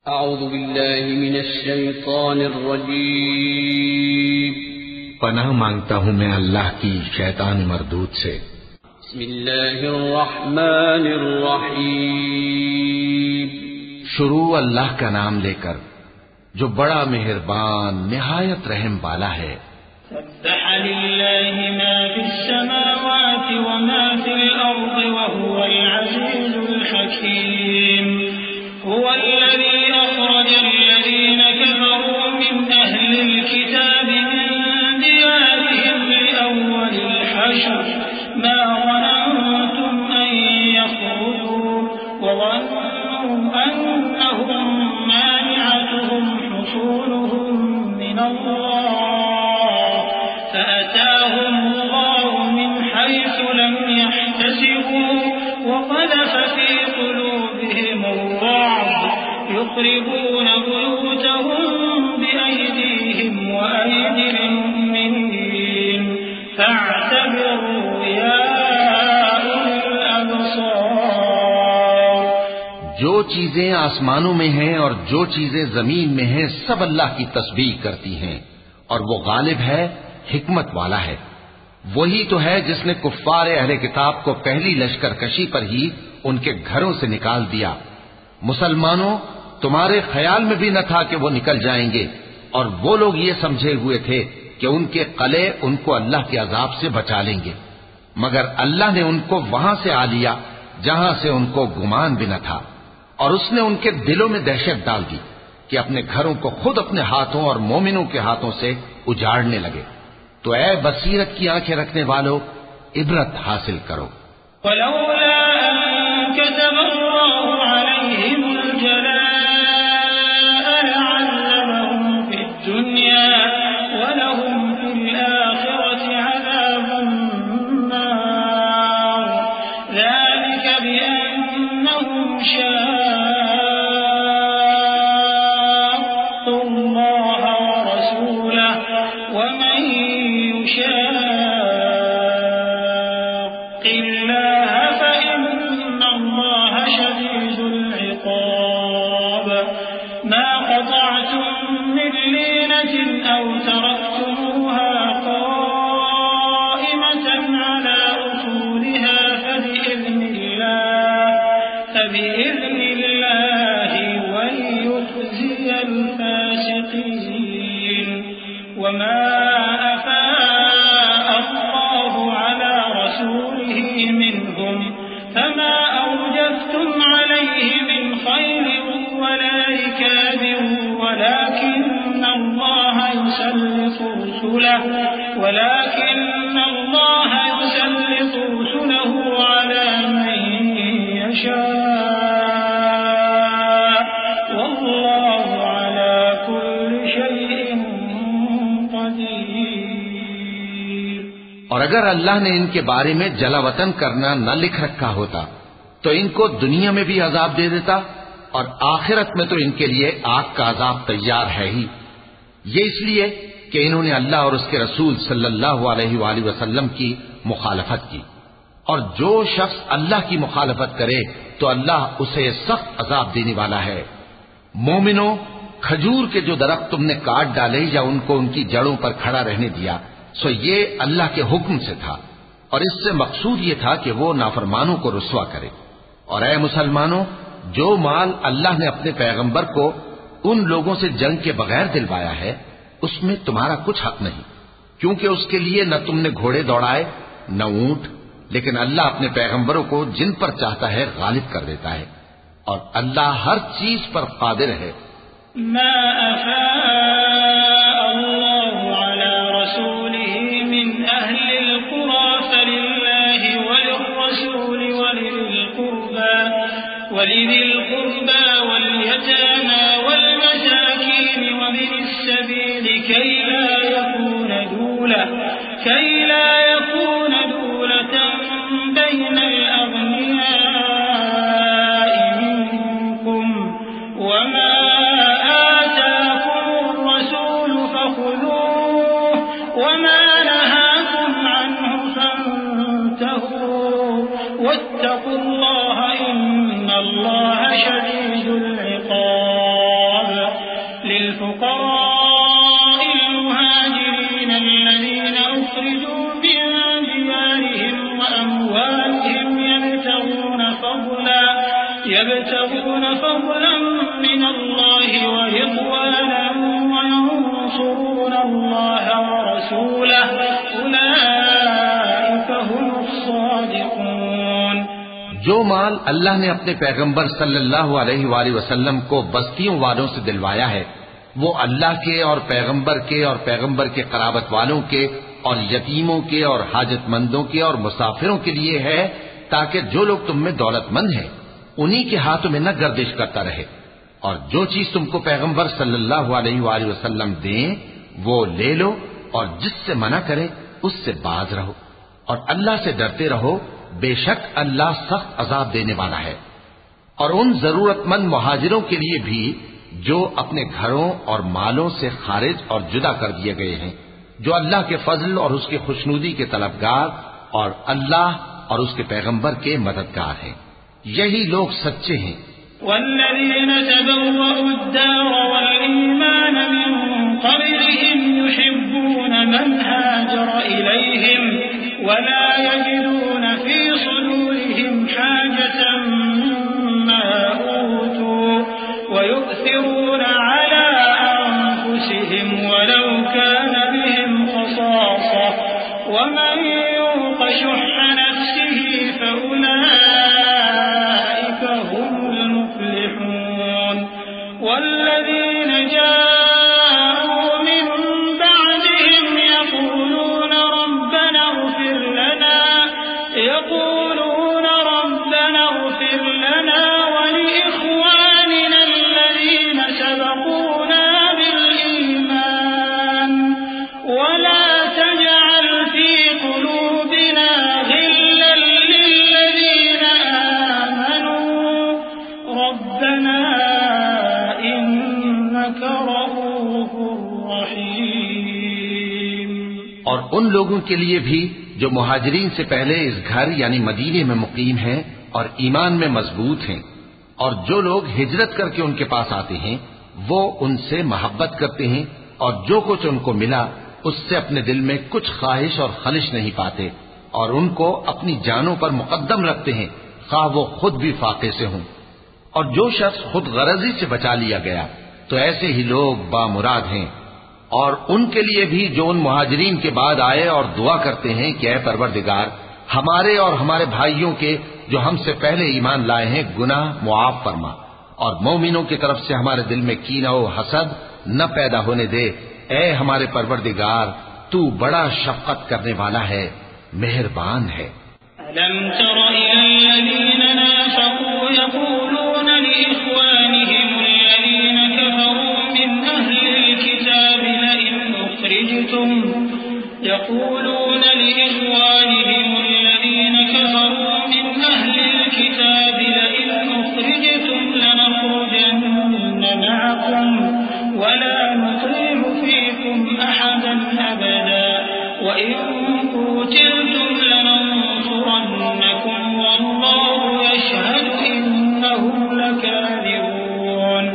अऊज़ु बिल्लाहि मिनश शैतानिर रजीम। पनाह मांगता हूँ मैं अल्लाह की शैतान मरदूद से। बिस्मिल्लाहिर रहमानिर रहीम। शुरू अल्लाह का नाम लेकर जो बड़ा मेहरबान निहायत रहम वाला है। सब्बह लिल्लाहि मा फिस समावाति व मा फिल अर्दि व हुवल अज़ीज़ुल हकीम। हुवल्लज़ी अख़रजल लज़ीना कफ़रू मिन अहलिल किताबि मिन दियारिहिम लिअव्वलिल हश्र मा ज़ननतुम अन यख़रुजू व ज़न्नू अन्नहुम मानिअतुहुम हुसूनुहुम मिनल्लाह फअताहुम अल्लाहु मिन हैसु लम यहतसिबू वक़ज़फ़ फ़ी क़ुलूबिहिम الرعب يخربون بيوتهم بأيديهم وأيدي المؤمنين فاعتبروا يا أولي الأبصار। जो चीजें आसमानों में हैं और जो चीजें जमीन में हैं सब अल्लाह की तस्बीह करती हैं और वो गालिब है, हिकमत वाला है। वही तो है जिसने कुफ्फार अहले किताब को पहली लश्करकशी पर ही उनके घरों से निकाल दिया। मुसलमानों, तुम्हारे ख्याल में भी न था कि वो निकल जाएंगे, और वो लोग ये समझे हुए थे कि उनके कले उनको अल्लाह के अजाब से बचा लेंगे, मगर अल्लाह ने उनको वहां से आ लिया जहां से उनको गुमान भी न था, और उसने उनके दिलों में दहशत डाल दी कि अपने घरों को खुद अपने हाथों और मोमिनों के हाथों से उजाड़ने लगे। तो ऐ बसीरत की आंखें रखने वालों, इबरत हासिल करो। ولكن الله يسلط رسله على من يشاء والله على كل شيء قدير। और अगर अल्लाह ने इनके बारे में जलावतन करना न लिख रखा होता तो इनको दुनिया में भी अजाब दे देता, और आखिरत में तो इनके लिए आग का अजाब तैयार है ही। ये इसलिए कि इन्होंने अल्लाह और उसके रसूल सल्लल्लाहु अलैहि वसल्लम की मुखालफत की, और जो शख्स अल्लाह की मुखालफत करे तो अल्लाह उसे सख्त अजाब देने वाला है। मोमिनो, खजूर के जो दरख्त तुमने काट डाले या उनको उनकी जड़ों पर खड़ा रहने दिया, सो ये अल्लाह के हुक्म से था, और इससे मकसूद ये था कि वो नाफरमानों को रुस्वा करे। और ऐ मुसलमानों, जो माल अल्लाह ने अपने पैगंबर को उन लोगों से जंग के बगैर दिलवाया है उसमें तुम्हारा कुछ हक नहीं, क्योंकि उसके लिए न तुमने घोड़े दौड़ाए न ऊंट, लेकिन अल्लाह अपने पैगंबरों को जिन पर चाहता है गालिब कर देता है, और अल्लाह हर चीज पर कादिर है। كي لا يكون دولة بين الأغنياء منكم وما آتاكم الرسول فخذوه وما نهاكم عنه فانتهوا واتقوا الله إن الله شديد العقاب। للفقراء المهاجرين الذين أخرجوا من ديارهم وأموالهم يبتغون فضلا من الله ورضوانا وينصرون الله ورسوله أولئك هم الصادقون। जो माल अल्लाह ने अपने पैगंबर सल्लल्लाहु अलैहि वसल्लम को बस्तियों वालों से दिलवाया है वो अल्लाह के और पैगंबर के कराबत वालों के और यतीमों के और हाजतमंदों के और मुसाफिरों के लिए है ताकि जो लोग तुम में दौलतमंद हैं उन्हीं के हाथों में न गर्दिश करता रहे और जो चीज तुमको पैगंबर सल्लल्लाहु अलैहि वसल्लम दें वो ले लो और जिससे मना करें उससे बाज रहो और अल्लाह से डरते रहो बेशक अल्लाह सख्त अजाब देने वाला है। और उन जरूरतमंद मुहाजिरों के लिए भी जो अपने घरों और मालों से खारिज और जुदा कर दिए गए हैं जो अल्लाह के फजल और उसकी खुशनुदी के तलबगार और अल्लाह और उसके पैगंबर के मददगार हैं यही लोग सच्चे हैं। वल्लज़ीन तबव्वअु द्दार वल ईमान मिन क़ब्लिहिम युहिब्बून मन हाजर इलैहिम वला यजिदून फी सुदूरिहिम हाजतन मिम्मा ऊतू वयु'थिरून अला अनफुसिहिम वलौ कान बिहिम ख़सासा वमन युक़ शुह्ह नफ्सिहि फउलाइक हुमुल मुफ्लिहून। वल्लज़ीन जाءू मिन बअदिहिम यक़ूलून रब्बना इग़फिर लना व लिइख़वानिना الذين सबक़ूना बिल-ईमान वला तजअल फी क़ुलूबिना ग़िल्लन लिल्लज़ीन आमनू रब्बना इन्नका रऊफ़ुर रहीम। और उन लोगों के लिए भी जो मुहाजिरीन से पहले इस घर यानी मदीने में मुकीम हैं और ईमान में मजबूत हैं और जो लोग हिजरत करके उनके पास आते हैं वो उनसे मोहब्बत करते हैं और जो कुछ उनको मिला उससे अपने दिल में कुछ ख्वाहिश और खलिश नहीं पाते और उनको अपनी जानों पर मुकद्दम रखते हैं खा वो खुद भी फाके से हों। और जो शख्स खुद गरजी से बचा लिया गया तो ऐसे ही लोग बामुराद हैं। और उनके लिए भी जो उन मुहाजिरीन के बाद आए और दुआ करते हैं कि ऐ परवरदिगार हमारे और हमारे भाइयों के जो हमसे पहले ईमान लाए हैं गुनाह मुआफ फरमा और मोमिनों की तरफ से हमारे दिल में कीना और हसद न पैदा होने दे। ऐ हमारे परवरदिगार तू बड़ा शफकत करने वाला है मेहरबान है। अलम तर इलल्लज़ीन नाफ़क़ू यक़ूलून लिइख़वानिहिम الذين كفروا من أهل الكتاب لئن أخرجتم يقولون لإخوانهم الذين كفروا من أهل الكتاب لئن أخرجتم لنخرجن معكم ولا نطيع فيكم أحدا أبدا وإن قتلتم لننصرنكم والله يشهد إنهم لكاذبون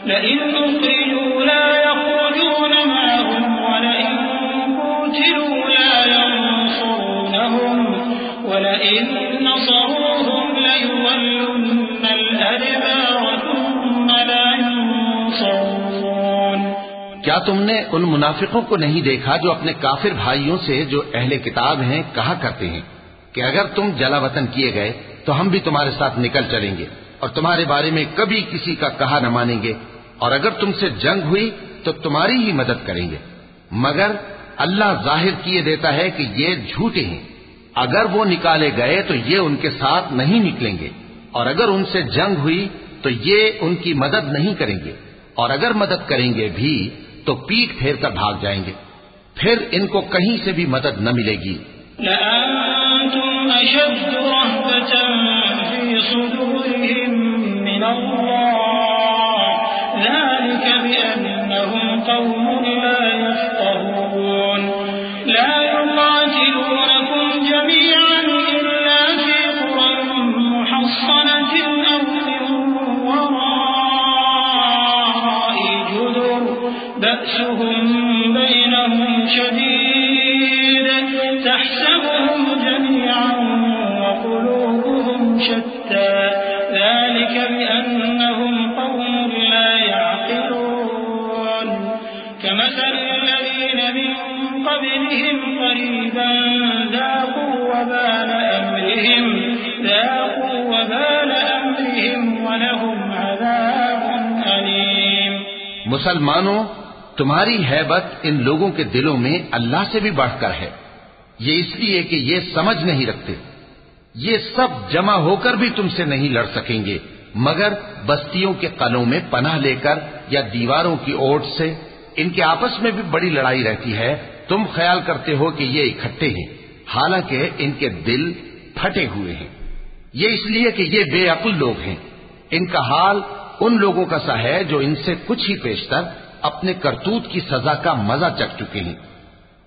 لئن أخرجوا لا يخرجون معهم ولئن قتلوا لا ينصرونهم ولئن نصروهم ليولن الأدبار ثم لا ينصرون। क्या तुमने उन मुनाफिकों को नहीं देखा जो अपने काफिर भाइयों से जो अहले किताब हैं कहा करते हैं कि अगर तुम जलावतन किए गए तो हम भी तुम्हारे साथ निकल चलेंगे और तुम्हारे बारे में कभी किसी का कहा न मानेंगे और अगर तुमसे जंग हुई तो तुम्हारी ही मदद करेंगे मगर अल्लाह जाहिर किए देता है कि ये झूठे हैं। अगर वो निकाले गए तो ये उनके साथ नहीं निकलेंगे और अगर उनसे जंग हुई तो ये उनकी मदद नहीं करेंगे और अगर मदद करेंगे भी तो पीठ फेर कर भाग जाएंगे फिर इनको कहीं से भी मदद न मिलेगी। लअंतुम अशद्द रहबतन फी सुदूरिहिम मिनल्लाह ज़ालिका बिअन्नहुम क़ौमुन ला यफ़क़हून ला युक़ातिलूनकुम जमीअन इल्ला फी क़ुरन मुहस्सनतिन अव मिन वरा'i जुदुर بأسهم بينهم شديد تحسبهم جميعا وقلوبهم شتى ذلك بأنهم قوم لا يعقلون كمثل الذين من قبلهم قريبا ذاقوا وبال أمرهم ولهم عذاب أليم। मुसलमानों, तुम्हारी हैबत इन लोगों के दिलों में अल्लाह से भी बढ़कर है। ये इसलिए कि ये समझ नहीं रखते। ये सब जमा होकर भी तुमसे नहीं लड़ सकेंगे मगर बस्तियों के कलों में पनाह लेकर या दीवारों की ओट से। इनके आपस में भी बड़ी लड़ाई रहती है। तुम ख्याल करते हो कि ये इकट्ठे हैं, हालांकि इनके दिल फटे हुए हैं। ये इसलिए कि ये बेअक्ल लोग हैं। इनका हाल उन लोगों का सा है जो इनसे कुछ ही पेशतर अपने करतूत की सजा का मजा चख चुके हैं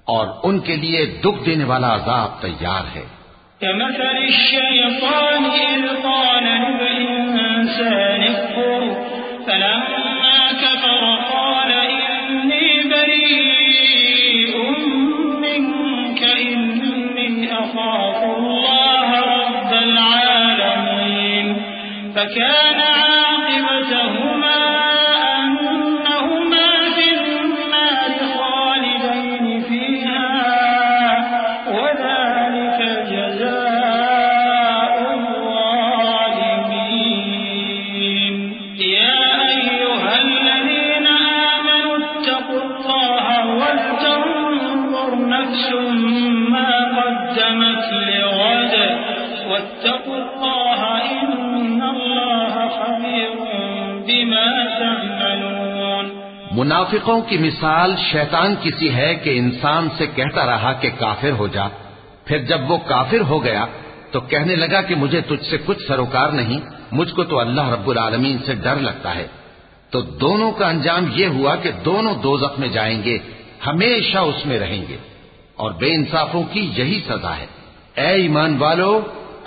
और उनके लिए दुख देने वाला अजाब तैयार है। فكان عاقبتهما أنهما في النار خالدين فيها وذلك جزاء الظالمين يا أيها الذين آمنوا اتقوا الله ولتنظر نفس ما قدمت لغد واتقوا الله إن الله خبير بما تعملون। मुनाफिकों की मिसाल शैतान किसी है कि इंसान से कहता रहा कि काफिर हो जा, फिर जब वो काफिर हो गया तो कहने लगा कि मुझे तुझसे कुछ सरोकार नहीं, मुझको तो अल्लाह रब्बुल आलमीन से डर लगता है। तो दोनों का अंजाम ये हुआ कि दोनों दोज़ख में जाएंगे, हमेशा उसमें रहेंगे और बेइंसाफों की यही सजा है। ऐ ईमान वालो,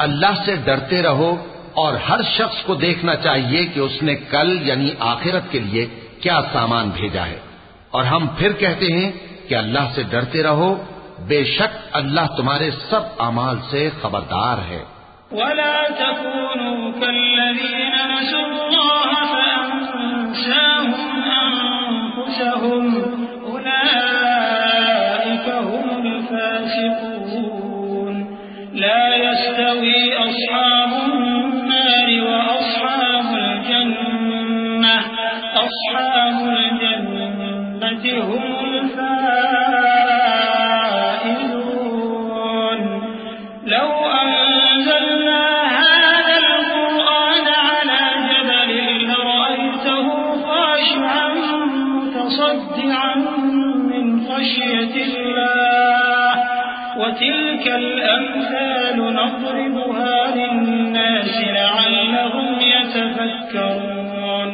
अल्लाह से डरते रहो और हर शख्स को देखना चाहिए कि उसने कल यानी आखिरत के लिए क्या सामान भेजा है। और हम फिर कहते हैं कि अल्लाह से डरते रहो, बेशक अल्लाह तुम्हारे सब अमाल से खबरदार है। वला तकूनू कल्लज़ीन नसुल्लाह फअन्साहुम अन्फुसहुम उलाइका हुमुल फासिकून ला यस्तवी अस्हाबुन नार व अस्हाबुल जन्नति हुमुल फाइज़ून। लौ अंज़लना हाज़ल क़ुरआन अला जबलिन लरअयतहु ख़ाशिअन मुतसद्दिअन मिन ख़श्यतिल्लाह व तिल्कल अम्सालु नضربها लिन्नास लअल्लहुम यतफक्करून।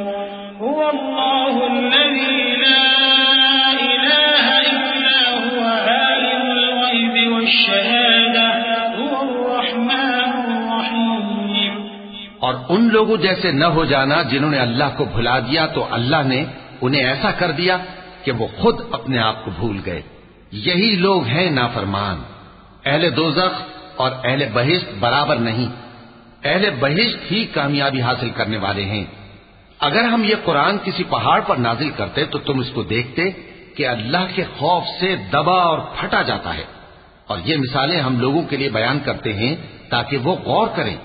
हुव अल्लाहु अल्लज़ी ला इलाहा इल्ला हुव आलिमुल ग़ैबि वश्शहादा हुवल रहमानुर रहीम। और उन लोगों जैसे न हो जाना जिन्होंने अल्लाह को भुला दिया तो अल्लाह ने उन्हें ऐसा कर दिया कि वो खुद अपने आप को भूल गए। यही लोग हैं नाफरमान। अहले दोज़ख और अहले बहिश्त बराबर नहीं। अहले बहिश्त ही कामयाबी हासिल करने वाले हैं। अगर हम ये कुरान किसी पहाड़ पर नाजिल करते तो तुम इसको देखते कि अल्लाह के खौफ से दबा और फटा जाता है। और ये मिसालें हम लोगों के लिए बयान करते हैं ताकि वो गौर करें।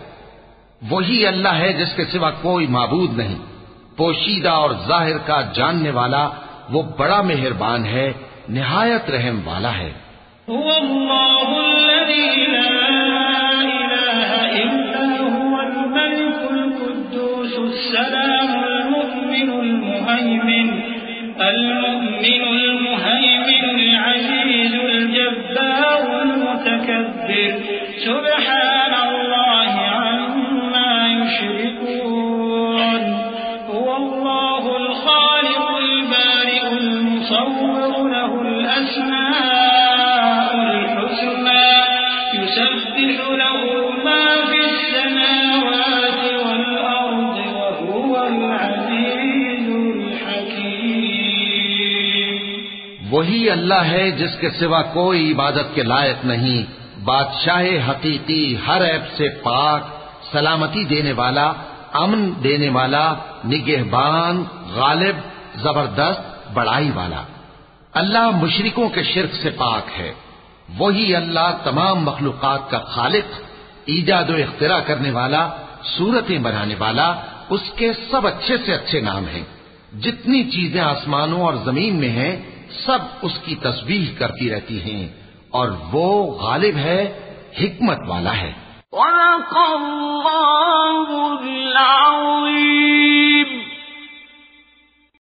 वही अल्लाह है जिसके सिवा कोई माबूद नहीं, पोशीदा और जाहिर का जानने वाला, वो बड़ा मेहरबान है, निहायत रहम वाला है। वही अल्लाह है जिसके सिवा कोई इबादत के लायक नहीं, बादशाह हकीकी, हर ऐब से पाक, सलामती देने वाला, अमन देने वाला, निगहबान, गालिब, जबरदस्त, बड़ाई वाला। अल्लाह मुशरिकों के शिर्क से पाक है। वही अल्लाह तमाम मखलूकात का खालिक, ईजाद व इख्तिरा करने वाला, सूरतें बनाने वाला, उसके सब अच्छे से अच्छे नाम हैं। जितनी चीजें आसमानों और जमीन में हैं, सब उसकी तस्बीह करती रहती हैं, और वो गालिब है, हिकमत वाला है।